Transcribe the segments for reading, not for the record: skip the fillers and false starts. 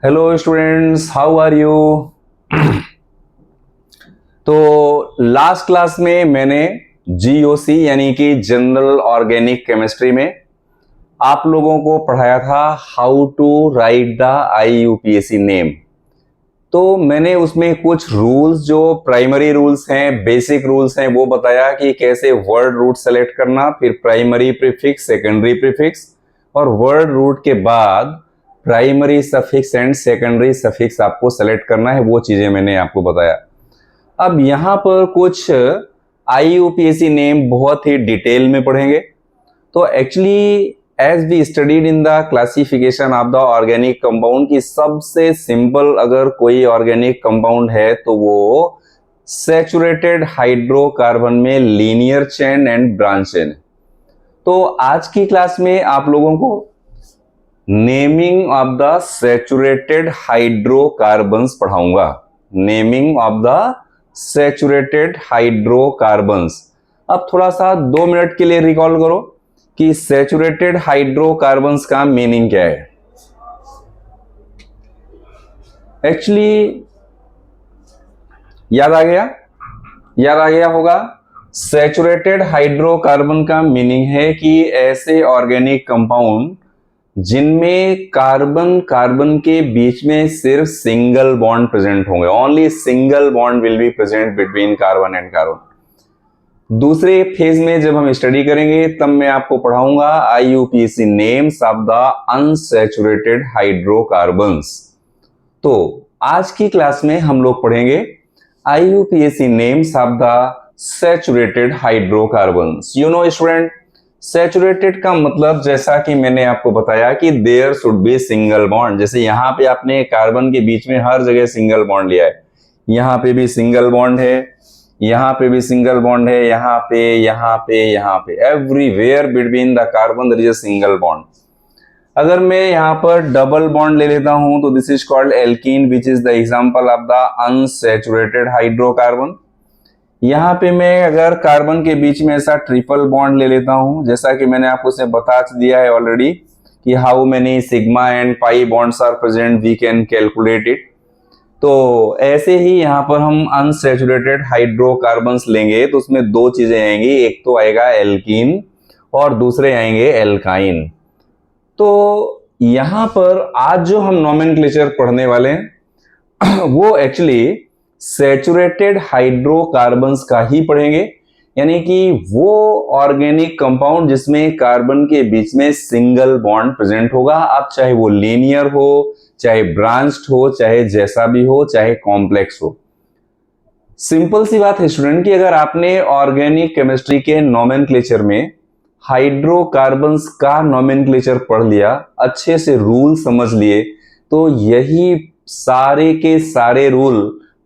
Hello students, how are you. तो last class में मैंने जीओसी यानी कि जनरल ऑर्गेनिक केमिस्ट्री में आप लोगों को पढ़ाया था how to write the IUPAC name. तो मैंने उसमें कुछ रूल्स, जो प्राइमरी रूल्स हैं, बेसिक रूल्स हैं, वो बताया कि कैसे वर्ड रूट सेलेक्ट करना, फिर प्राइमरी प्रीफिक्स, सेकेंडरी प्रीफिक्स, और वर्ड रूट के बाद primary suffix and secondary suffix आपको सेलेक्ट करना है। वो चीजें मैंने आपको बताया। अब यहाँ पर कुछ आईयूपीएसी नेम बहुत ही डिटेल में पढ़ेंगे। तो actually as we studied in the classification of the organic compound की सबसे सिंपल अगर कोई ऑर्गेनिक कंपाउंड है तो वो सैचुरेटेड हाइड्रोकार्बन में linear chain and branch chain. तो आज की क्लास में आप लोगों को naming of the saturated hydrocarbons पढ़ाऊंगा। Naming of the saturated hydrocarbons. अब थोड़ा सा 2 मिनट के लिए रिकॉल करो कि सैचुरेटेड हाइड्रोकार्बन्स का मीनिंग क्या है। एक्चुअली याद आ गया होगा। सैचुरेटेड हाइड्रोकार्बन का मीनिंग है कि ऐसे ऑर्गेनिक कंपाउंड जिनमें कार्बन कार्बन के बीच में सिर्फ सिंगल बॉन्ड प्रेजेंट होंगे। Only single bond will be present between carbon and carbon. दूसरे फेज में जब हम स्टडी करेंगे तब मैं आपको पढ़ाऊंगा IUPAC names of the unsaturated hydrocarbons. तो आज की क्लास में हम लोग पढ़ेंगे IUPAC names of the saturated hydrocarbons. You know student, saturated का मतलब जैसा कि मैंने आपको बताया कि there should be single bond. जैसे यहाँ पे आपने कार्बन के बीच में हर जगह सिंगल बॉन्ड लिया है, यहाँ पे भी सिंगल बॉन्ड है, यहाँ पे भी सिंगल बॉन्ड है, यहाँ पे everywhere between the carbon there is a single bond. अगर मैं यहाँ पर डबल बॉन्ड ले लेता हूं तो this is called alkene which is the example of the unsaturated hydrocarbon. यहाँ पे मैं अगर कार्बन के बीच में ऐसा ट्रिपल बॉन्ड ले लेता हूं, जैसा कि मैंने आपको से बता दिया है ऑलरेडी कि how many sigma and pi bonds are present, we can calculate it. तो ऐसे ही यहाँ पर हम अनसैचुरेटेड हाइड्रोकार्बन्स लेंगे तो उसमें 2 चीजें आएंगी, एक तो आएगा एल्कीन और दूसरे आएंगे एल्काइन। तो यहाँ पर आज जो हम नोमेनक्लेचर पढ़ने वाले हैं वो एक्चुअली सैचुरेटेड हाइड्रोकार्बन्स का ही पढ़ेंगे, यानी कि वो ऑर्गेनिक कंपाउंड जिसमें कार्बन के बीच में सिंगल बॉन्ड प्रेजेंट होगा। अब चाहे वो लीनियर हो, चाहे ब्रांच्ड हो, चाहे जैसा भी हो, चाहे कॉम्प्लेक्स हो। सिंपल सी बात है स्टूडेंट कि अगर आपने ऑर्गेनिक केमिस्ट्री के नोमेनक्लेचर में हाइड्रोकार्बन्स का नोमेनक्लेचर पढ़ लिया, अच्छे से रूल समझ लिए, तो यही सारे के सारे rule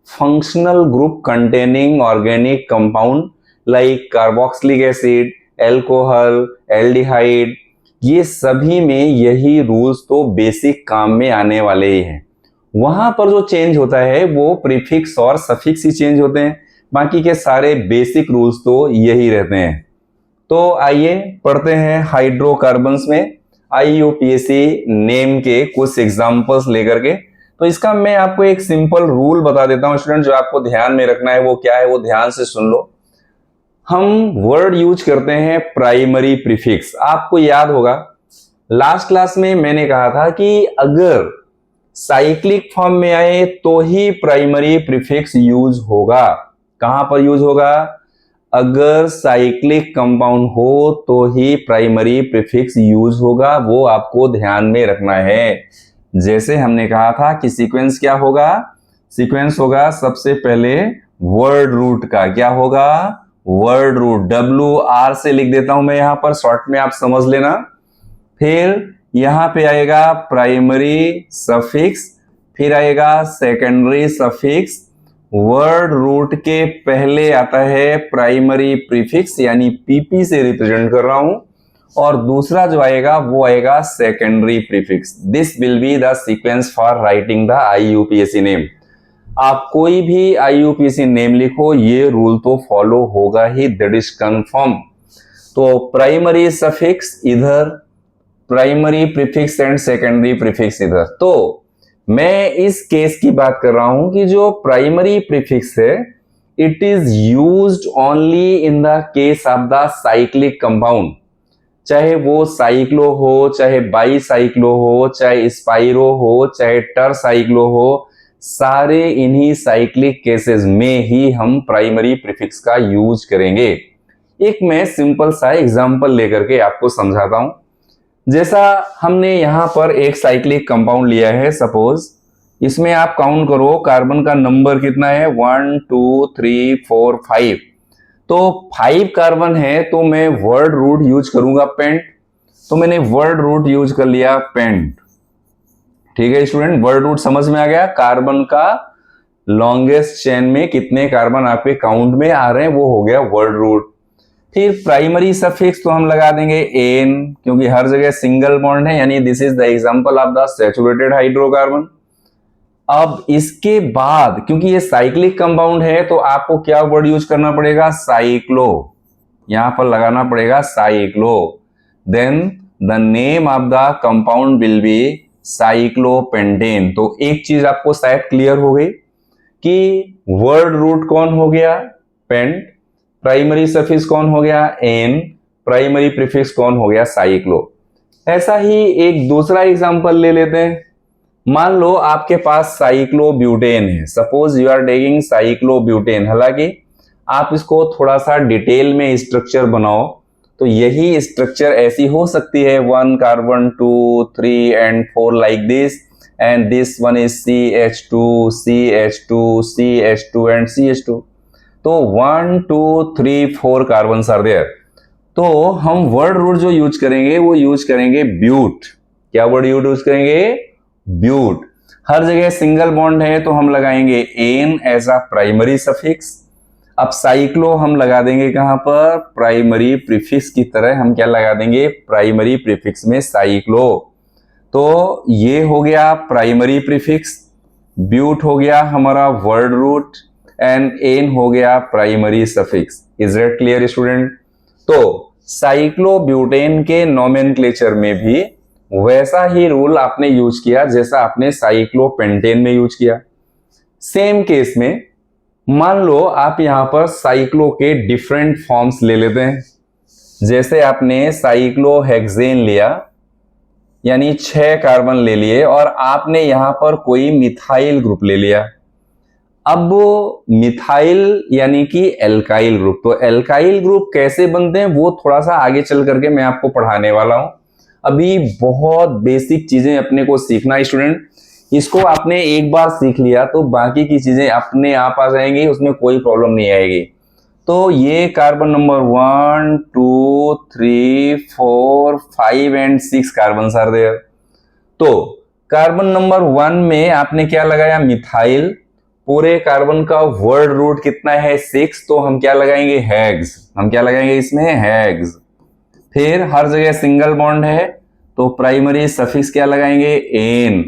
functional group containing organic compound like carboxylic acid, alcohol, aldehyde, ये सभी में यही रूल्स तो बेसिक काम में आने वाले ही हैं। वहां पर जो चेंज होता है वो प्रीफिक्स और सफिक्स ही चेंज होते हैं, बाकी के सारे बेसिक रूल्स तो यही रहते हैं। तो आइए पढ़ते हैं हाइड्रोकार्बन्स में आईयूपीएसी नेम के कुछ एग्जांपल्स लेकर के। तो इसका मैं आपको एक सिंपल रूल बता देता हूं स्टूडेंट, जो आपको ध्यान में रखना है। वो क्या है वो ध्यान से सुन लो। हम वर्ड यूज करते हैं प्राइमरी प्रीफिक्स। आपको याद होगा लास्ट क्लास में मैंने कहा था कि अगर साइक्लिक फॉर्म में आए तो ही प्राइमरी प्रीफिक्स यूज होगा। कहां पर यूज होगा? अगर साइक्लिक कंपाउंड हो तो ही प्राइमरी प्रीफिक्स यूज होगा, वो आपको ध्यान में रखना है। जैसे हमने कहा था कि सीक्वेंस क्या होगा? सीक्वेंस होगा सबसे पहले वर्ड रूट का। क्या होगा? Word root. WR से लिख देता हूं मैं यहां पर, शॉर्ट में आप समझ लेना। फिर यहां पे आएगा प्राइमरी सफिक्स, फिर आएगा सेकेंडरी सफिक्स। वर्ड रूट के पहले आता है प्राइमरी प्रीफिक्स, यानी PP से रिप्रेजेंट कर रहा हूं, और दूसरा जो आएगा वो आएगा secondary prefix. This will be the sequence for writing the IUPAC name. आप कोई भी आईयूपीएसी नेम लिखो, ये रूल तो फॉलो होगा ही, दैट इज कंफर्म। तो प्राइमरी सफिक्स इधर, primary prefix and secondary prefix इधर। तो मैं इस केस की बात कर रहा हूं कि जो प्राइमरी प्रीफिक्स है it is used only in the case of the cyclic compound, चाहे वो साइक्लो हो, चाहे बाई साइक्लो हो, चाहे स्पाइरो हो, चाहे टर साइक्लो हो, सारे इन्हीं साइक्लिक केसेस में ही हम प्राइमरी प्रीफिक्स का यूज करेंगे। एक मैं सिंपल सा एग्जांपल लेकर के आपको समझाता हूं। जैसा हमने यहां पर एक साइक्लिक कंपाउंड लिया है, सपोज इसमें आप काउंट करो कार्बन का नंबर कितना है, 1 2 3 4 5। तो 5 कार्बन है तो मैं वर्ड रूट यूज करूंगा पेंट, तो मैंने वर्ड रूट यूज कर लिया पेंट। ठीक है स्टूडेंट, वर्ड रूट समझ में आ गया। कार्बन का लॉन्गेस्ट चेन में कितने कार्बन आपके काउंट में आ रहे हैं वो हो गया वर्ड रूट। फिर प्राइमरी सफिक्स तो हम लगा देंगे एन, क्योंकि हर जगह सिंगल बॉन्ड है, यानी this is the example of the saturated hydrocarbon. अब इसके बाद क्योंकि ये साइक्लिक कंपाउंड है तो आपको क्या वर्ड यूज करना पड़ेगा, साइक्लो, यहां पर लगाना पड़ेगा cyclo. Then the name of the compound will be cyclopentane. तो एक चीज आपको शायद क्लियर हो गई कि वर्ड रूट कौन हो गया, पेंट, प्राइमरी सफिक्स कौन हो गया, एन, प्राइमरी प्रीफिक्स कौन हो गया, साइक्लो। ऐसा ही एक दूसरा एग्जांपल ले लेते हैं। मान लो आपके पास साइक्लोब्यूटेन है, suppose you are taking cyclobutane. हालांकि आप इसको थोड़ा सा डिटेल में स्ट्रक्चर बनाओ तो यही स्ट्रक्चर ऐसी हो सकती है, 1 carbon 2 3 and 4 like this, and this one is CH2 CH2 CH2 and CH2। तो 1 2 3 4 कार्बन आर देयर। तो हम वर्ड रूट जो यूज करेंगे वो यूज करेंगे ब्यूट। क्या वर्ड यूज करेंगे, ब्यूट। हर जगह सिंगल बॉन्ड है तो हम लगाएंगे ane as a primary suffix. अब साइक्लो हम लगा देंगे कहां पर, प्राइमरी प्रीफिक्स की तरह हम क्या लगा देंगे, प्राइमरी प्रीफिक्स में साइक्लो। तो ये हो गया प्राइमरी प्रीफिक्स, ब्यूट हो गया हमारा वर्ड रूट, एंड एन हो गया primary suffix. Is it clear student? तो साइक्लोब्यूटेन के नोमेनक्लेचर में भी वैसा ही रूल आपने यूज किया जैसा आपने साइक्लोपेंटेन में यूज किया। सेम केस में मान लो आप यहां पर साइक्लो के डिफरेंट फॉर्म्स ले लेते हैं। जैसे आपने साइक्लोहेक्सेन लिया, यानी 6 कार्बन ले लिए, और आपने यहां पर कोई मिथाइल ग्रुप ले लिया। अब मिथाइल यानी कि एल्काइल ग्रुप, तो एल्काइल ग्रुप कैसे बनते हैं वो थोड़ा सा आगे चल करके मैं आपको पढ़ाने वाला हूं। अभी बहुत बेसिक चीजें अपने को सीखना है स्टूडेंट, इसको आपने एक बार सीख लिया तो बाकी की चीजें अपने आप आ जाएंगी, उसमें कोई प्रॉब्लम नहीं आएगी। तो ये carbon number 1 2 3 4 5 and 6 carbon are there. तो कार्बन नंबर 1 में आपने क्या लगाया, मिथाइल। पूरे कार्बन का वर्ड रूट कितना है, 6, तो हम क्या लगाएंगे, हेक्स। हम क्या लगाएंगे इसमें, हेक्स। फिर हर जगह सिंगल बॉन्ड है तो प्राइमरी सफिक्स क्या लगाएंगे, एन।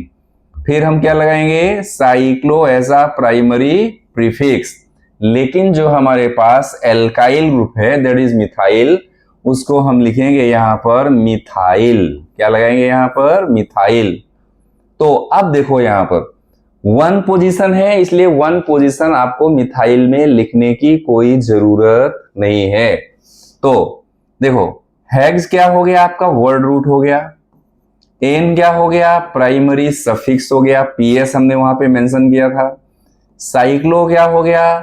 फिर हम क्या लगाएंगे, cyclo as a primary prefix. लेकिन जो हमारे पास एल्काइल ग्रुप है दैट इज मिथाइल, उसको हम लिखेंगे यहां पर मिथाइल। क्या लगाएंगे यहां पर, मिथाइल। तो अब देखो यहां पर 1 पोजीशन है, इसलिए 1 पोजीशन आपको मिथाइल में लिखने की कोई जरूरत नहीं है। तो देखो हेक्स क्या हो गया, आपका वर्ड रूट हो गया। एन क्या हो गया, प्राइमरी सफिक्स हो गया, पीएस हमने वहां पे मेंशन किया था। साइक्लो क्या हो गया,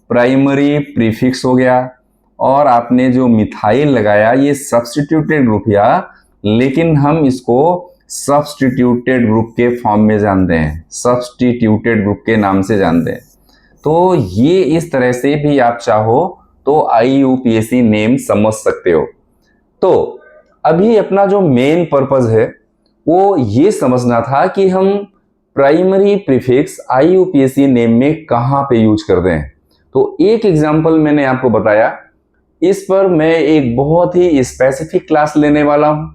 प्राइमरी प्रीफिक्स हो गया। और आपने जो मिथाइल लगाया ये सब्स्टिट्यूटेड ग्रुप या, लेकिन हम इसको सब्स्टिट्यूटेड ग्रुप के फॉर्म में जानते हैं, सब्स्टिट्यूटेड ग्रुप के नाम से जानते हैं। तो ये इस तरह से भी आप चाहो तो IUPAC नेम समझ सकते हो। तो अभी अपना जो मेन पर्पस है वो ये समझना था कि हम प्राइमरी प्रीफिक्स IUPAC नेम में कहां पे यूज करते हैं। तो एक एग्जांपल मैंने आपको बताया, इस पर मैं एक बहुत ही स्पेसिफिक क्लास लेने वाला हूं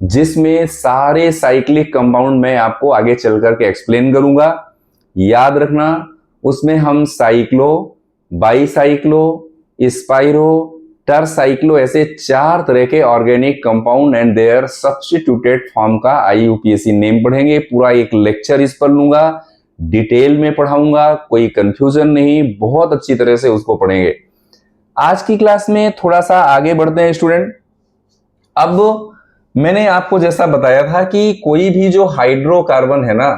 जिसमें सारे साइक्लिक कंपाउंड मैं आपको आगे चल करके एक्सप्लेन करूंगा। याद रखना उसमें हम साइक्लो, बाईसाइक्लो, स्पाइरो, टरसाइक्लो, ऐसे 4 तरह के organic compound and their substituted form का IUPAC नेम पढ़ेंगे। पूरा एक लेक्चर इस पर लूंगा, डिटेल में पढ़ाऊंगा, कोई कंफ्यूजन नहीं, बहुत अच्छी तरह से उसको पढ़ेंगे। आज की क्लास में थोड़ा सा आगे बढ़ते हैं स्टूडेंट। अब मैंने आपको जैसा बताया था कि कोई भी जो हाइड्रोकार्बन है ना,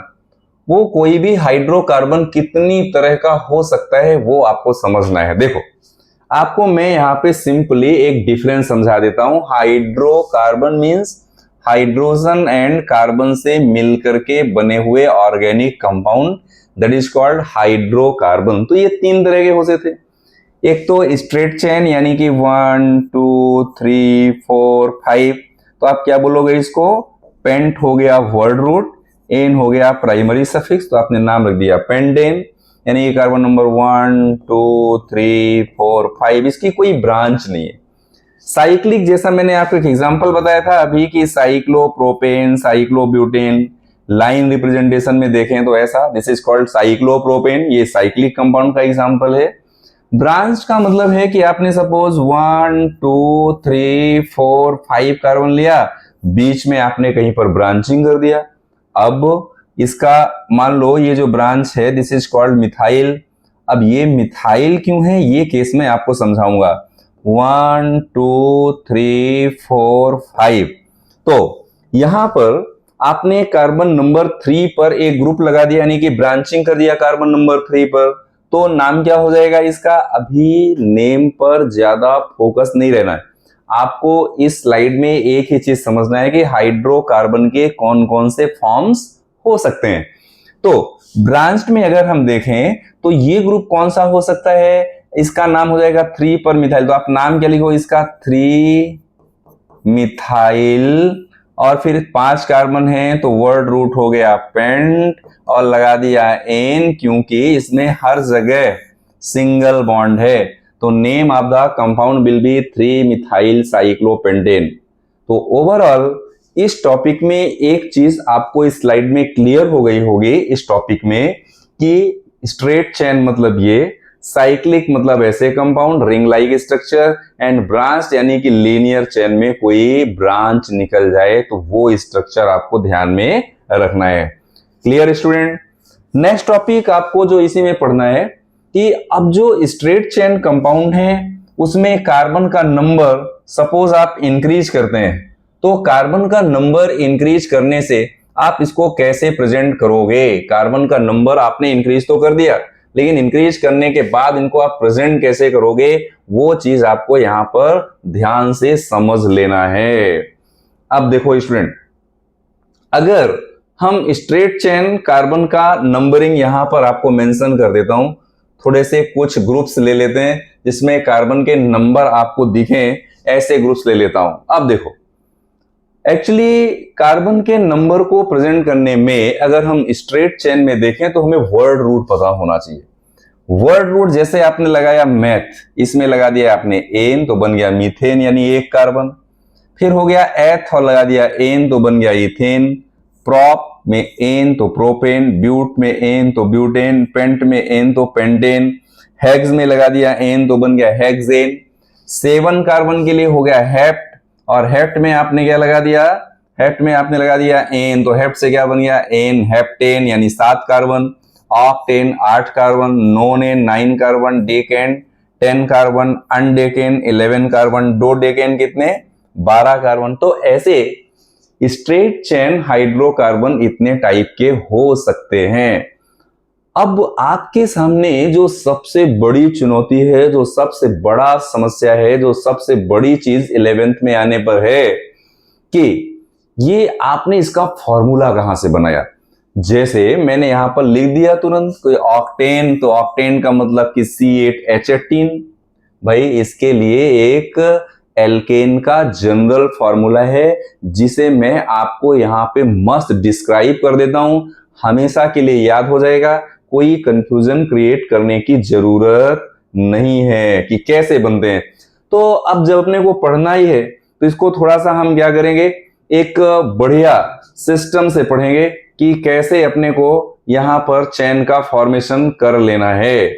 वो कोई भी हाइड्रोकार्बन कितनी तरह का हो सकता है वो आपको समझना है। देखो, आपको मैं यहां पे सिंपली एक डिफरेंस समझा देता हूं। Hydrocarbon means hydrogen and carbon से मिलकर के बने हुए organic compound, that is called hydrocarbon. तो ये 3 तरह के होते थे। एक तो स्ट्रेट चेन, यानी कि 1 2 3 4 5, तो आप क्या बोलोगे इसको, पेंट हो गया वर्ड रूट, एन हो गया प्राइमरी सफिक्स, तो आपने नाम रख दिया पेंडेन, यानी कार्बन नंबर 1 2 3 4 5, इसकी कोई ब्रांच नहीं है। साइक्लिक, जैसा मैंने आपको एक एग्जांपल बताया था अभी कि साइक्लोप्रोपेन, साइक्लोब्यूटेन, लाइन रिप्रेजेंटेशन में देखें तो ऐसा, दिस इज कॉल्ड साइक्लोप्रोपेन, ये साइक्लिक कंपाउंड का एग्जांपल है। ब्रांच का मतलब है कि आपने सपोज 1 2 3 4 5 कार्बन लिया, बीच में आपने कहीं पर ब्रांचिंग कर दिया। अब इसका मान लो ये जो ब्रांच है, दिस इज कॉल्ड मिथाइल। अब ये मिथाइल क्यों है, ये केस में आपको समझाऊंगा। 1 2 3 4 5, तो यहां पर आपने कार्बन नंबर 3 पर एक ग्रुप लगा दिया, यानी कि ब्रांचिंग कर दिया कार्बन नंबर 3 पर, तो नाम क्या हो जाएगा इसका। अभी नेम पर ज्यादा फोकस नहीं रहना है, आपको इस स्लाइड में एक ही चीज समझना है कि हाइड्रोकार्बन के कौन कौन से फॉर्म्स हो सकते हैं। तो ब्रांच्ड में अगर हम देखें तो ये ग्रुप कौन सा हो सकता है, इसका नाम हो जाएगा 3 पर मिथाइल। तो आप नाम क्या लिखो इसका, 3 मिथाइल, और फिर 5 कार्बन है तो वर्ड रूट हो गया पेंट, और लगा दिया एन, क्योंकि इसमें हर जगह सिंगल बॉन्ड है, तो name of the compound will B 3 methyl cyclopentane. तो ओवरऑल इस टॉपिक में एक चीज आपको इस स्लाइड में क्लियर हो गई होगी इस टॉपिक में, कि स्ट्रेट चेन मतलब ये, साइक्लिक मतलब ऐसे compound, ring like structure, and branch यानी कि लीनियर चेन में कोई ब्रांच निकल जाए तो वो स्ट्रक्चर आपको ध्यान में रखना है। Clear student. नेक्स्ट टॉपिक आपको जो इसी में पढ़ना है कि अब जो स्ट्रेट चेन कंपाउंड है उसमें कार्बन का नंबर सपोज आप इंक्रीज करते हैं, तो कार्बन का नंबर इंक्रीज करने से आप इसको कैसे प्रेजेंट करोगे। कार्बन का नंबर आपने इंक्रीज तो कर दिया, लेकिन इंक्रीज करने के बाद इनको आप प्रेजेंट कैसे करोगे, वो चीज आपको यहां पर ध्यान से समझ लेना है। अब देखो स्टूडेंट, अगर हम स्ट्रेट चेन कार्बन का नंबरिंग यहां पर आपको मेंशन कर देता हूं, थोड़े से कुछ ग्रुप्स ले लेते हैं जिसमें कार्बन के नंबर आपको दिखें, ऐसे ग्रुप्स ले लेता हूं। अब देखो, एक्चुअली कार्बन के नंबर को प्रेजेंट करने में अगर हम स्ट्रेट चेन में देखें तो हमें वर्ड रूट पता होना चाहिए। वर्ड रूट जैसे आपने लगाया मैथ, इसमें लगा दिया आपने एन तो बन गया मीथेन यानी 1 कार्बन, फिर हो गया एथ और लगा दिया एन तो बन गया इथेन, प्रोप में एन तो प्रोपेन, ब्यूट में एन तो ब्यूटेन, पेंट में एन तो पेंटेन, हेक्स में लगा दिया एन तो बन गया हेक्सेन। 7 कार्बन के लिए हो गया हेप्ट, और हेप्ट में आपने क्या लगा दिया, हेप्ट में आपने लगा दिया एन, तो हेप्ट से क्या बन गया एन हेप्टेन यानी 7 carbon, octane 8 carbon, nonane 9 carbon, decane 10 carbon, undecane 11 carbon, dodecane कितने 12 कार्बन। तो ऐसे स्ट्रेट चेन हाइड्रोकार्बन इतने टाइप के हो सकते हैं। अब आपके सामने जो सबसे बड़ी चुनौती है, जो सबसे बड़ा समस्या है, जो सबसे बड़ी चीज 11th में आने पर है कि ये आपने इसका फॉर्मूला कहां से बनाया। जैसे मैंने यहां पर लिख दिया तुरंत कोई ऑक्टेन, तो ऑक्टेन का मतलब कि C8H18, भाई इसके लिए एक एल्केन का जनरल फॉर्मूला है जिसे मैं आपको यहां पे मस्त डिस्क्राइब कर देता हूं, हमेशा के लिए याद हो जाएगा, कोई कंफ्यूजन क्रिएट करने की जरूरत नहीं है कि कैसे बनते हैं। तो अब जब अपने को पढ़ना ही है तो इसको थोड़ा सा हम क्या करेंगे, एक बढ़िया सिस्टम से पढ़ेंगे कि कैसे अपने को यहां पर चेन का फॉर्मेशन कर लेना है।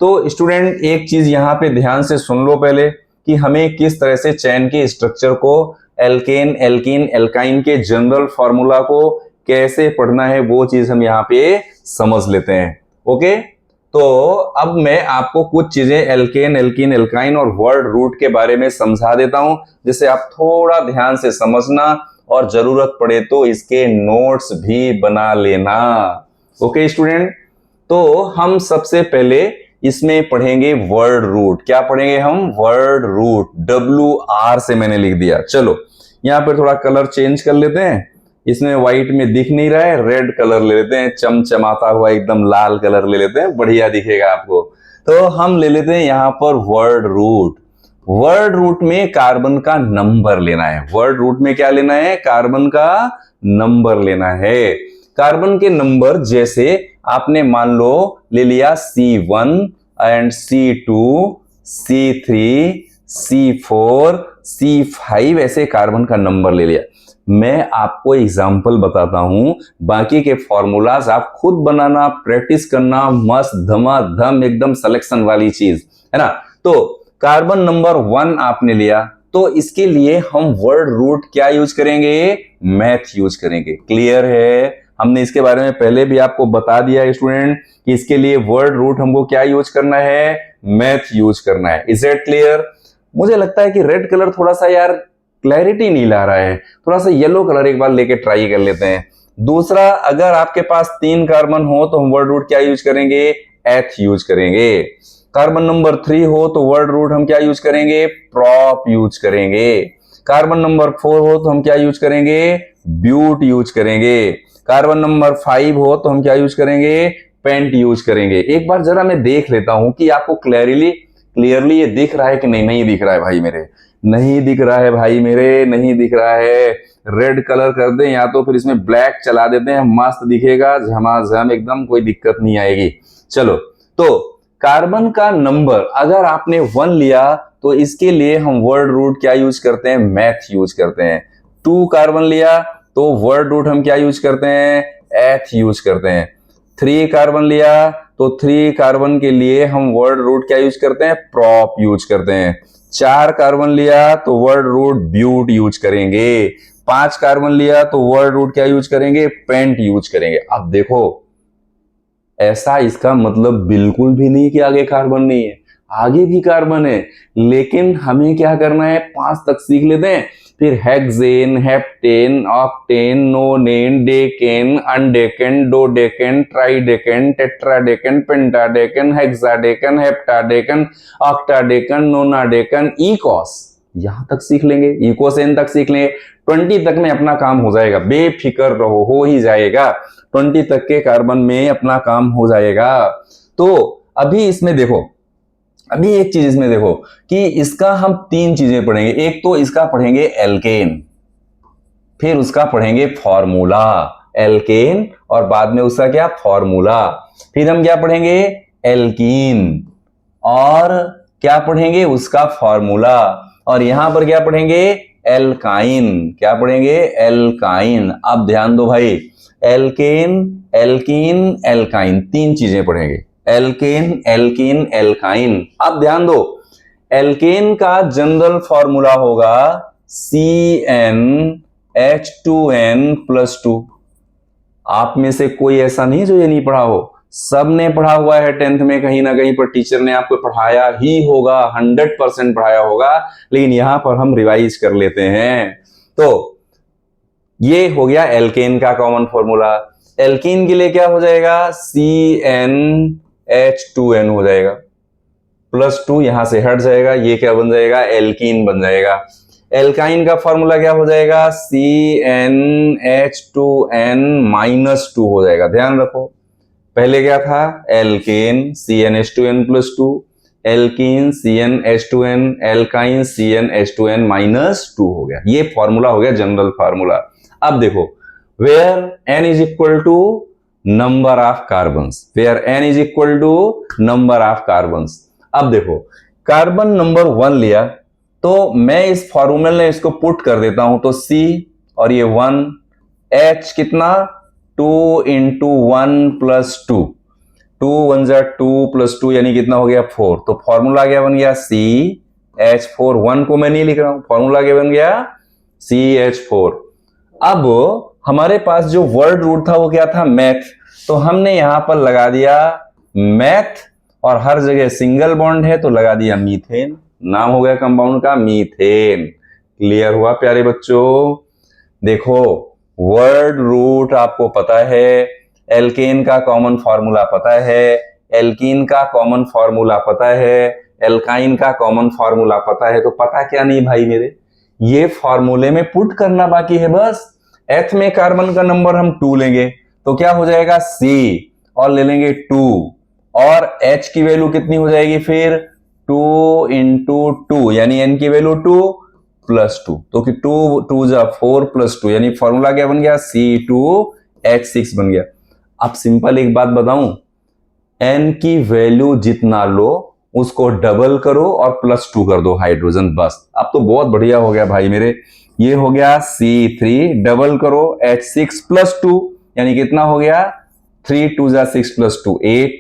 तो स्टूडेंट एक चीज यहां पे ध्यान से सुन लो पहले कि हमें किस तरह से चेन के स्ट्रक्चर को, एल्केन, एल्कीन, एल्काइन के जनरल फॉर्मूला को कैसे पढ़ना है, वो चीज हम यहाँ पे समझ लेते हैं। ओके, तो अब मैं आपको कुछ चीजें एल्केन, एल्कीन, एल्काइन और वर्ड रूट के बारे में समझा देता हूं, जिससे आप थोड़ा ध्यान से समझना और जरूरत पड़े तो इसके नोट्स भी बना लेना। ओके स्टूडेंट, तो हम सबसे पहले इसमें पढ़ेंगे वर्ड रूट। क्या पढ़ेंगे हम? Word root. WR से मैंने लिख दिया। चलो यहां पर थोड़ा कलर चेंज कर लेते हैं, इसमें व्हाइट में दिख नहीं रहा है, रेड कलर ले लेते हैं, चमचमाता हुआ एकदम लाल कलर ले लेते हैं, बढ़िया दिखेगा आपको। तो हम ले लेते हैं यहां पर वर्ड रूट। वर्ड रूट में कार्बन का नंबर लेना है। वर्ड रूट में क्या लेना है? कार्बन का नंबर लेना है। कार्बन के नंबर जैसे आपने मान लो ले लिया C1 and C2, C3, C4, C5, ऐसे कार्बन का नंबर ले लिया। मैं आपको एग्जाम्पल बताता हूं, बाकी के फॉर्मूलाज आप खुद बनाना, प्रैक्टिस करना, मस्त धमाधम एकदम सिलेक्शन वाली चीज है ना। तो कार्बन नंबर 1 आपने लिया, तो इसके लिए हम वर्ड रूट क्या यूज करेंगे? मैथ यूज करेंगे। क्लियर है? हमने इसके बारे में पहले भी आपको बता दिया स्टूडेंट कि इसके लिए वर्ड रूट हमको क्या यूज करना है? मैथ यूज करना है। Is it clear? मुझे लगता है कि रेड कलर थोड़ा सा यार क्लैरिटी नहीं ला रहा है, थोड़ा सा येलो कलर एक बार लेके ट्राई कर लेते हैं। दूसरा, अगर आपके पास 3 कार्बन हो तो हम वर्ड रूट क्या यूज करेंगे? एथ यूज करेंगे। कार्बन नंबर 3 हो तो वर्ड रूट हम क्या यूज करेंगे? प्रॉप यूज करेंगे। कार्बन नंबर 4 हो तो हम क्या यूज करेंगे? ब्यूट यूज करेंगे। कार्बन नंबर 5 हो तो हम क्या यूज करेंगे? पेंट यूज करेंगे। एक बार जरा मैं देख लेता हूं कि आपको क्लियरली ये दिख रहा है कि नहीं। नहीं दिख रहा है भाई मेरे, नहीं दिख रहा है भाई मेरे, नहीं दिख रहा है। रेड कलर कर दें या तो फिर इसमें ब्लैक चला देते हैं, मस्त दिखेगा, झमाझम एकदम, कोई दिक्कत नहीं आएगी। चलो, तो कार्बन का नंबर अगर आपने 1 लिया तो इसके लिए हम वर्ड रूट क्या यूज करते हैं? मैथ यूज करते हैं। 2 कार्बन लिया तो वर्ड रूट हम क्या यूज करते हैं? एथ यूज करते हैं। 3 कार्बन लिया तो 3 कार्बन के लिए हम वर्ड रूट क्या यूज करते हैं? प्रॉप यूज करते हैं। 4 कार्बन लिया तो वर्ड रूट ब्यूट यूज करेंगे। 5 कार्बन लिया तो वर्ड रूट क्या यूज करेंगे? पेंट यूज करेंगे। अब देखो, ऐसा इसका मतलब बिल्कुल भी नहीं कि आगे कार्बन नहीं है, आगे भी कार्बन है, लेकिन हमें क्या करना है? 5 तक सीख लेते हैं, फिर hexane, heptane, octane, nonane, decane, undecane, dodecane, tridecane, tetradecane, pentadecane, hexadecane, heptadecane, octadecane, nonadecane, icosane, यहां तक सीख लेंगे, इकोसेन तक सीख लेंगे। 20 तक में अपना काम हो जाएगा, बेफिक्र रहो, हो ही जाएगा। 20 तक के कार्बन में अपना काम हो जाएगा। तो अभी इसमें देखो, अभी एक चीज इसमें देखो कि इसका हम 3 चीजें पढ़ेंगे। एक तो इसका पढ़ेंगे एल्केन, फिर उसका पढ़ेंगे फॉर्मूला एल्केन, और बाद में उसका क्या? फॉर्मूला। फिर हम क्या पढ़ेंगे? एल्कीन, और क्या पढ़ेंगे? उसका फॉर्मूला। और यहां पर क्या पढ़ेंगे? एल्काइन। क्या पढ़ेंगे? एल्काइन। अब ध्यान दो भाई, एल्केन, एल्कीन, एल्काइन, 3 चीजें पढ़ेंगे। Alkane, alkene, alkyne. अब ध्यान दो, एल्केन का जनरल फॉर्मूला होगा CnH2n+2। आप में से कोई ऐसा नहीं जो ये नहीं पढ़ा हो, सबने पढ़ा हुआ है 10th में, कहीं ना कहीं पर टीचर ने आपको पढ़ाया ही होगा, 100% पढ़ाया होगा, लेकिन यहां पर हम रिवाइज कर लेते हैं। तो ये हो गया एल्केन का कॉमन फॉर्मूला। एल्कीन के लिए क्या हो जाएगा? CnH2n हो जाएगा, +2 यहां से हट जाएगा, ये क्या बन जाएगा? एल्कीन बन जाएगा। एल्काइन का फॉर्मूला क्या हो जाएगा? CnH2n-2 हो जाएगा। ध्यान रखो, पहले क्या था? Alkene CnH2n+2, alkene CnH2n, alkyne CnH2n-2 हो गया। ये फॉर्मूला हो गया जनरल फॉर्मूला। अब देखो, where n is equal to number of carbons, where n is equal to number of carbons। अब देखो, कार्बन नंबर 1 लिया तो मैं इस फॉर्मूले में इसको पुट कर देता हूं, तो C और ये 1, H कितना? 2 × 1 + 2, 2 × 1 = 2 + 2 यानी कितना हो गया? 4। तो फॉर्मूला क्या बन गया? C H4, 1 को मैं नहीं लिख रहा हूं, फॉर्मूला क्या बन गया CH4। अब हमारे पास जो वर्ड रूट था वो क्या था मैथ, तो हमने यहां पर लगा दिया मैथ और हर जगह सिंगल बॉन्ड है तो लगा दिया मीथेन, नाम हो गया कंपाउंड का मीथेन। क्लियर हुआ प्यारे बच्चों? देखो वर्ड रूट आपको पता है, एल्केन का कॉमन फार्मूला पता है, एल्कीन का कॉमन फार्मूला पता है, एल्काइन का कॉमन फार्मूला पता है, तो पता क्या नहीं भाई मेरे, ये फार्मूले में पुट करना बाकी है बस। एथ में कार्बन का नंबर हम 2 लेंगे तो क्या हो जाएगा C और ले लेंगे 2 और H की वैल्यू कितनी हो जाएगी फिर 2 इंटू 2 यानी N की वैल्यू 2 प्लस 2, तो कि 2 2 जा 4 प्लस 2 यानी फॉर्मूला क्या बन गया C2H6 बन गया। अब सिंपल एक बात बताऊं, N की वैल्यू जितना लो उसको डबल करो और प्लस 2 कर दो हाइड्रोजन, बस। अब तो बहुत बढ़िया हो गया भाई मेरे, ये हो गया C3 डबल करो H6 प्लस 2 यानी कितना हो गया 3 2 जा 6 प्लस 2 8,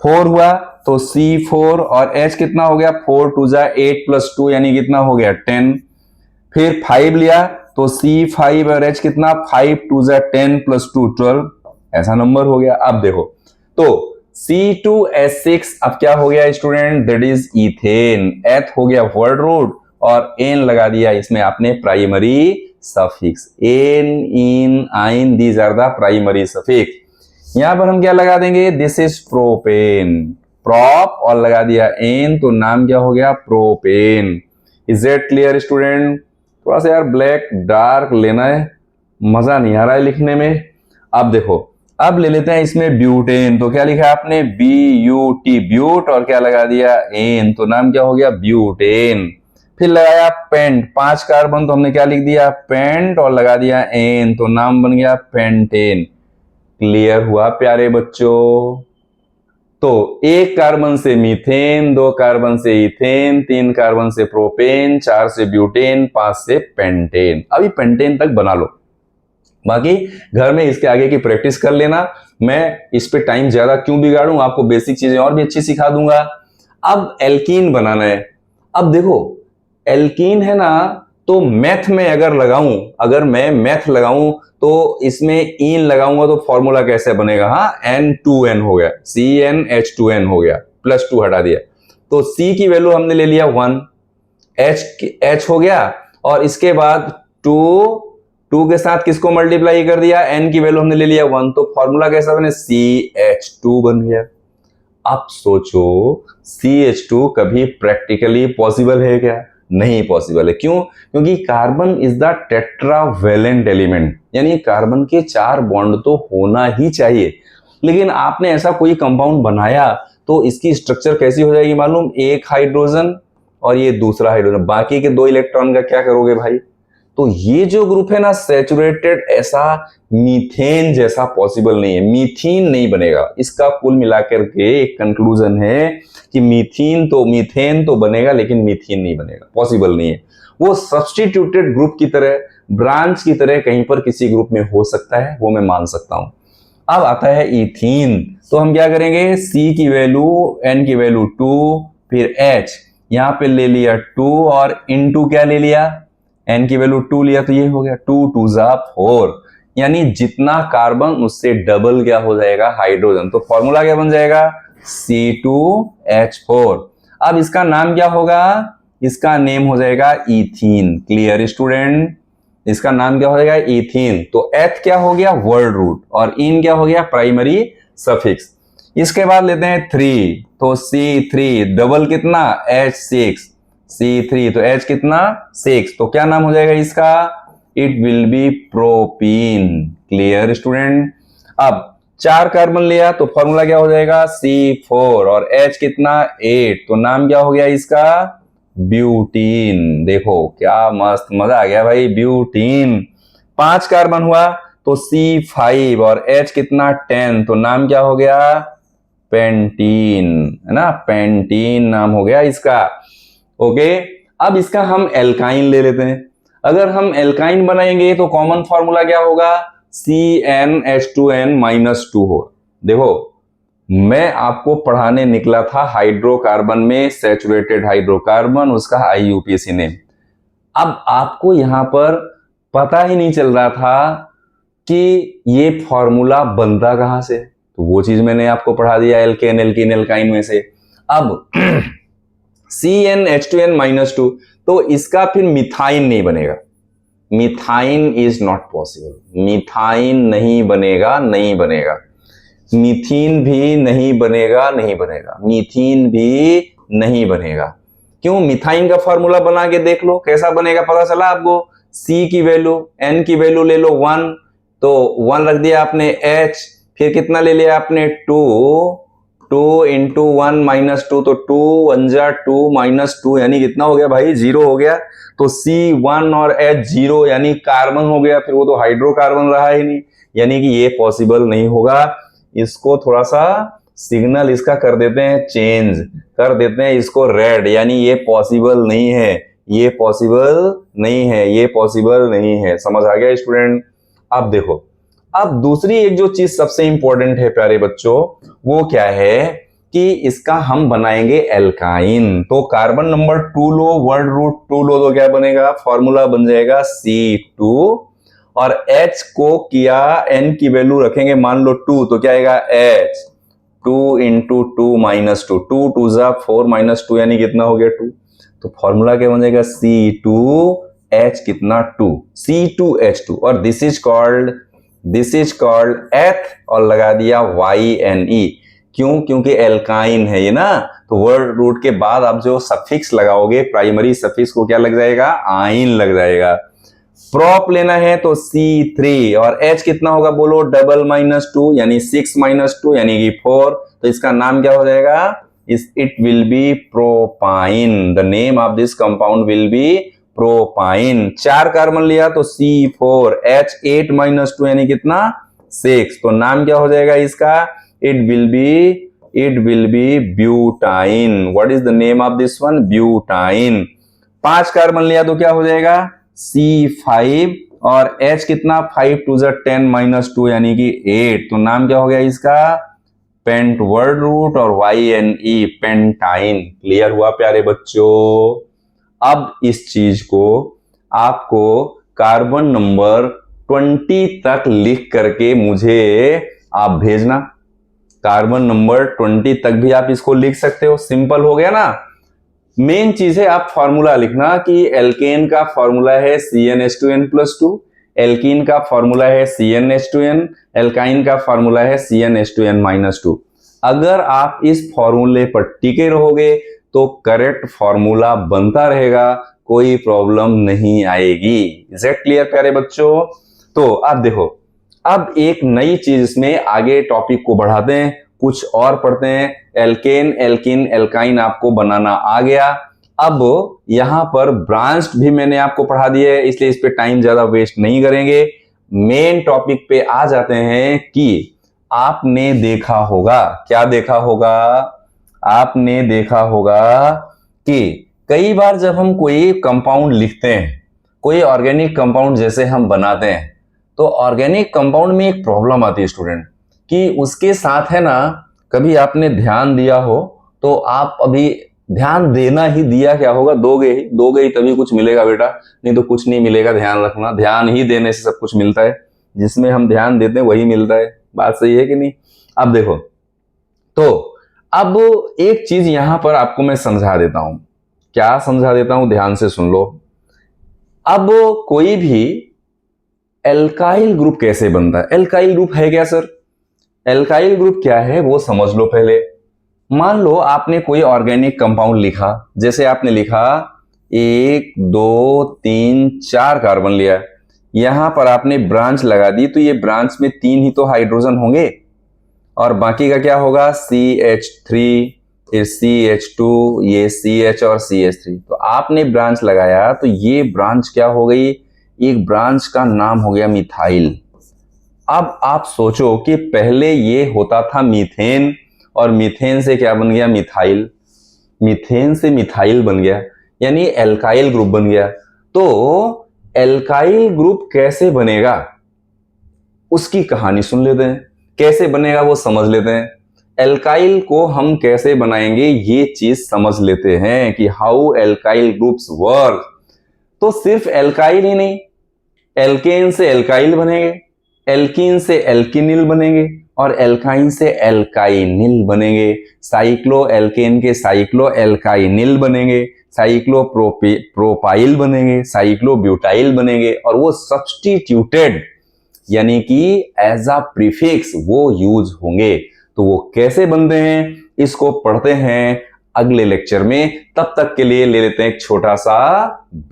4 हुआ तो C4 और H कितना हो गया 4 2 जा 8 प्लस 2 यानी कितना हो गया 10, फिर 5 लिया तो C5 और H कितना 5 2 जा 10 प्लस 2 12, ऐसा नंबर हो गया। अब देखो तो C2H6 अब क्या हो गया स्टूडेंट, दैट इज इथेन, एथ हो गया वर्ड रूट और एन लगा दिया इसमें आपने primary suffix, ane ene yne these are the primary suffix. यहां पर हम क्या लगा देंगे, दिस इज प्रोपेन, प्रोप और लगा दिया एन तो नाम क्या हो गया propane. Is it clear student? थोड़ा सा यार ब्लैक डार्क लेना है, मजा नहीं आ रहा है लिखने में। अब देखो अब ले लेते हैं इसमें ब्यूटेन, तो क्या लिखा आपने BUT ब्यूट और क्या लगा दिया एन तो नाम क्या हो गया ब्यूटेन। फिर लगाया पेंट, 5 कार्बन तो हमने क्या लिख दिया पेंट और लगा दिया एन तो नाम बन गया पेंटेन। क्लियर हुआ प्यारे बच्चों? तो 1 कार्बन से मीथेन, 2 कार्बन से इथेन, 3 कार्बन से प्रोपेन, 4 से ब्यूटेन, 5 से पेंटेन। अभी पेंटेन तक बना लो, बाकी घर में इसके आगे की प्रैक्टिस कर लेना। मैं इस पे टाइम ज्यादा क्यों बिगाड़ूं, आपको बेसिक चीजें और भी अच्छी सिखा दूंगा। अब एल्कीन बनाना है। अब देखो एल्कीन है ना, तो मैथ में अगर मैं मैथ लगाऊं तो इसमें इन लगाऊंगा तो फॉर्मूला कैसे बनेगा, हाँ N2N हो गया, CnH2n हो गया, प्लस 2 हटा दिया तो C की वैल्यू हमने ले लिया 1, H हो गया और इसके बाद 2 के साथ किसको मल्टीप्लाई कर दिया, N की वैल्यू हमने ले लिया 1, तो फॉर्मूला कैसा बने CH2 बन गया। अब सोचो CH2 कभी प्रैक्टिकली पॉसिबल है क्या? नहीं पॉसिबल है। क्यों? क्योंकि carbon is the tetravalent element, यानी कार्बन के 4 बॉन्ड तो होना ही चाहिए, लेकिन आपने ऐसा कोई कंपाउंड बनाया तो इसकी स्ट्रक्चर कैसी हो जाएगी मालूम, एक हाइड्रोजन और ये दूसरा हाइड्रोजन, बाकी के 2 इलेक्ट्रॉन का क्या करोगे भाई? तो ये जो ग्रुप है ना सैचुरेटेड, ऐसा मीथेन जैसा पॉसिबल नहीं है, मीथीन नहीं बनेगा। इसका कुल मिलाकर के एक कंक्लूजन है कि मीथेन तो बनेगा लेकिन मीथीन नहीं बनेगा, पॉसिबल नहीं है। वो सब्स्टिट्यूटेड ग्रुप की तरह, ब्रांच की तरह कहीं पर किसी ग्रुप में हो सकता है, वो मैं मान सकता हूं। अब आता है इथीन, तो हम क्या करेंगे, C की वैल्यू, N की वैल्यू 2, फिर H यहां पे ले लिया 2 और इनटू क्या ले लिया, N की वैल्यू 2 लिया तो ये हो गया 2 2 जा 4, यानी जितना कार्बन उससे डबल क्या हो जाएगा हाइड्रोजन, तो फॉर्मूला क्या बन जाएगा C2H4। अब इसका नाम क्या होगा, इसका नेम हो जाएगा इथीन। Clear student? इसका नाम क्या हो जाएगा इथीन। तो एथ क्या हो गया वर्ड रूट और इन क्या हो गया प्राइमरी सफिक्स। इसके बाद लेते हैं 3, तो C3 डबल कितना H6, C3 तो H कितना 6, तो क्या नाम हो जाएगा इसका, it will be propene. Clear student? अब 4 कार्बन लिया तो फॉर्मूला क्या हो जाएगा C4 और H कितना 8, तो नाम क्या हो गया इसका ब्यूटीन। देखो क्या मस्त, मजा आ गया भाई, ब्यूटीन। 5 कार्बन हुआ तो C5 और H कितना 10, तो नाम क्या हो गया पेंटीन, है ना, पेंटीन नाम हो गया इसका। ओके, अब इसका हम एल्काइन ले लेते हैं। अगर हम एल्काइन बनाएंगे तो कॉमन फॉर्मूला क्या होगा CnH2n-2 होगा। देखो मैं आपको पढ़ाने निकला था हाइड्रोकार्बन में सैचुरेटेड हाइड्रोकार्बन, उसका IUPAC नेम। अब आपको यहां पर पता ही नहीं चल रहा था कि ये फॉर्मूला बनता कहां से, तो वो चीज मैंने आपको पढ़ा दिया एल्केन एल्कीन एल्काइन में से। अब CnH2n-2, तो इसका फिर मिथाइन नहीं बनेगा, मिथाइन इज नॉट पॉसिबल, मिथाइन नहीं बनेगा, नहीं बनेगा। मीथीन भी नहीं बनेगा, नहीं बनेगा, मीथीन भी नहीं बनेगा। क्यों? मिथाइन का फॉर्मूला बना के देख लो कैसा बनेगा, पता चला आपको। C की वैल्यू, N की वैल्यू ले लो 1, तो 1 रख दिया आपने, H फिर कितना ले लिया आपने 2, 2 इंटू 1 माइनस 2, तो 2 1 जा 2 माइनस 2 यानी कितना हो गया भाई, 0 हो गया। तो C1 और H 0 यानी कार्बन हो गया, फिर वो तो हाइड्रोकार्बन रहा ही नहीं, यानी कि ये पॉसिबल नहीं होगा। इसको थोड़ा सा सिग्नल इसका कर देते हैं चेंज, कर देते हैं इसको रेड, यानी ये पॉसिबल नहीं है, ये पॉसिबल नहीं है, ये पॉसिबल नहीं है। समझ आ गया स्टूडेंट? अब देखो, अब दूसरी एक जो चीज सबसे इंपॉर्टेंट है प्यारे बच्चों, वो क्या है कि इसका हम बनाएंगे एल्काइन। तो कार्बन नंबर 2 लो, वर्ड रूट 2 लो, तो क्या बनेगा, फॉर्मूला बन जाएगा C2, और H को किया, N की वैल्यू रखेंगे मान लो 2, तो क्या आएगा H, 2 इंटू 2 माइनस 2, 2 2 जा 4 माइनस 2 यानी कितना हो गया 2, तो फॉर्मूला क्या बनेगा C2H कितना 2, C2H2, और दिस इज कॉल्ड एथ, और लगा दिया YNE। क्यों? क्योंकि एल्काइन है ये ना, तो वर्ड रूट के बाद आप जो सफिक्स लगाओगे, प्राइमरी सफिक्स को क्या लग जाएगा, आइन लग जाएगा। प्रॉप लेना है तो C3, और H कितना होगा बोलो, डबल माइनस 2 यानी 6 माइनस 2 यानी कि 4, तो इसका नाम क्या हो जाएगा, it will be propyne, the name of this compound will B propyne. 4 carbon लिया तो C4, H 8 माइनस 2 यानी कितना 6, तो नाम क्या हो जाएगा इसका, it will be butyne. What is the name of this one, butyne. 5 carbon लिया तो क्या हो जाएगा C5, और H कितना 5 2 10 माइनस 2 यानी कि 8, तो नाम क्या हो गया इसका, पेंट, वर्ड रूट और YNE, पेंटाइन। क्लियर हुआ प्यारे बच्चों? अब इस चीज को आपको कार्बन नंबर 20 तक लिख करके मुझे आप भेजना। कार्बन नंबर 20 तक भी आप इसको लिख सकते हो, सिंपल हो गया ना। मेन चीज है आप फॉर्मूला लिखना कि एल्केन का फॉर्मूला है CnH2n+2, एल्कीन का फॉर्मूला है CnH2n, एल्काइन का फॉर्मूला है CnH2n-2। अगर आप इस फॉर्मूले पर टिके रहोगे तो करेक्ट फॉर्मूला बनता रहेगा, कोई प्रॉब्लम नहीं आएगी। इज इट क्लियर प्यारे बच्चों? तो अब देखो, अब एक नई चीज इसमें आगे टॉपिक को बढ़ाते हैं, कुछ और पढ़ते हैं। एल्केन एल्कीन एल्काइन आपको बनाना आ गया। अब यहां पर ब्रांच भी मैंने आपको पढ़ा दिया है, इसलिए इस पे टाइम ज्यादा वेस्ट नहीं करेंगे। मेन टॉपिक पे आ जाते हैं कि आपने देखा होगा, क्या देखा होगा, आपने देखा होगा कि कई बार जब हम कोई कंपाउंड लिखते हैं, कोई ऑर्गेनिक कंपाउंड जैसे हम बनाते हैं, तो ऑर्गेनिक कंपाउंड में एक प्रॉब्लम आती है स्टूडेंट, कि उसके साथ है ना, कभी आपने ध्यान दिया हो तो आप अभी ध्यान देना ही, दिया क्या होगा, दोगे ही तभी कुछ मिलेगा बेटा, नहीं तो कुछ नहीं मिलेगा। ध्यान रखना, ध्यान ही देने से सब कुछ मिलता है, जिसमें हम ध्यान देते हैं वही मिलता है। बात सही है कि नहीं? अब देखो, तो अब एक चीज यहां पर आपको मैं समझा देता हूं। क्या समझा देता हूं, ध्यान से सुन लो। अब कोई भी एल्काइल ग्रुप कैसे बनता है? एल्काइल ग्रुप है क्या सर? एल्काइल ग्रुप क्या है वो समझ लो पहले। मान लो आपने कोई ऑर्गेनिक कंपाउंड लिखा, जैसे आपने लिखा 1 2 3 4 कार्बन लिया, यहां पर आपने ब्रांच लगा दी, तो ये ब्रांच में 3 ही तो हाइड्रोजन होंगे, और बाकी का क्या होगा, CH3, फिर CH2, ये CH और CH3। तो आपने ब्रांच लगाया, तो ये ब्रांच क्या हो गई, एक ब्रांच का नाम हो गया मिथाइल। अब आप सोचो कि पहले ये होता था मीथेन, और मीथेन से क्या बन गया, मिथाइल, मीथेन से मिथाइल बन गया, यानी एल्काइल ग्रुप बन गया। तो एल्काइल ग्रुप कैसे बनेगा उसकी कहानी सुन लेते हैं, कैसे बनेगा वो समझ लेते हैं। एल्काइल को हम कैसे बनाएंगे ये चीज समझ लेते हैं कि हाउ एल्काइल ग्रुप्स वर्क। तो सिर्फ एल्काइल ही नहीं, एल्केन से एल्काइल बनेंगे, एल्कीन से एल्किनिल बनेंगे और एल्काइन से एल्काइनिल बनेंगे, साइक्लो एल्केन के साइक्लो एल्काइनिल बनेंगे, साइक्लो प्रोपाइल बनेंगे, साइक्लो ब्यूटाइल बनेंगे और वो सब्स्टिट्यूटेड यानी कि एज अ प्रीफिक्स वो यूज होंगे। तो वो कैसे बनते हैं इसको पढ़ते हैं अगले लेक्चर में। तब तक के लिए ले लेते हैं एक छोटा सा ब्रेक।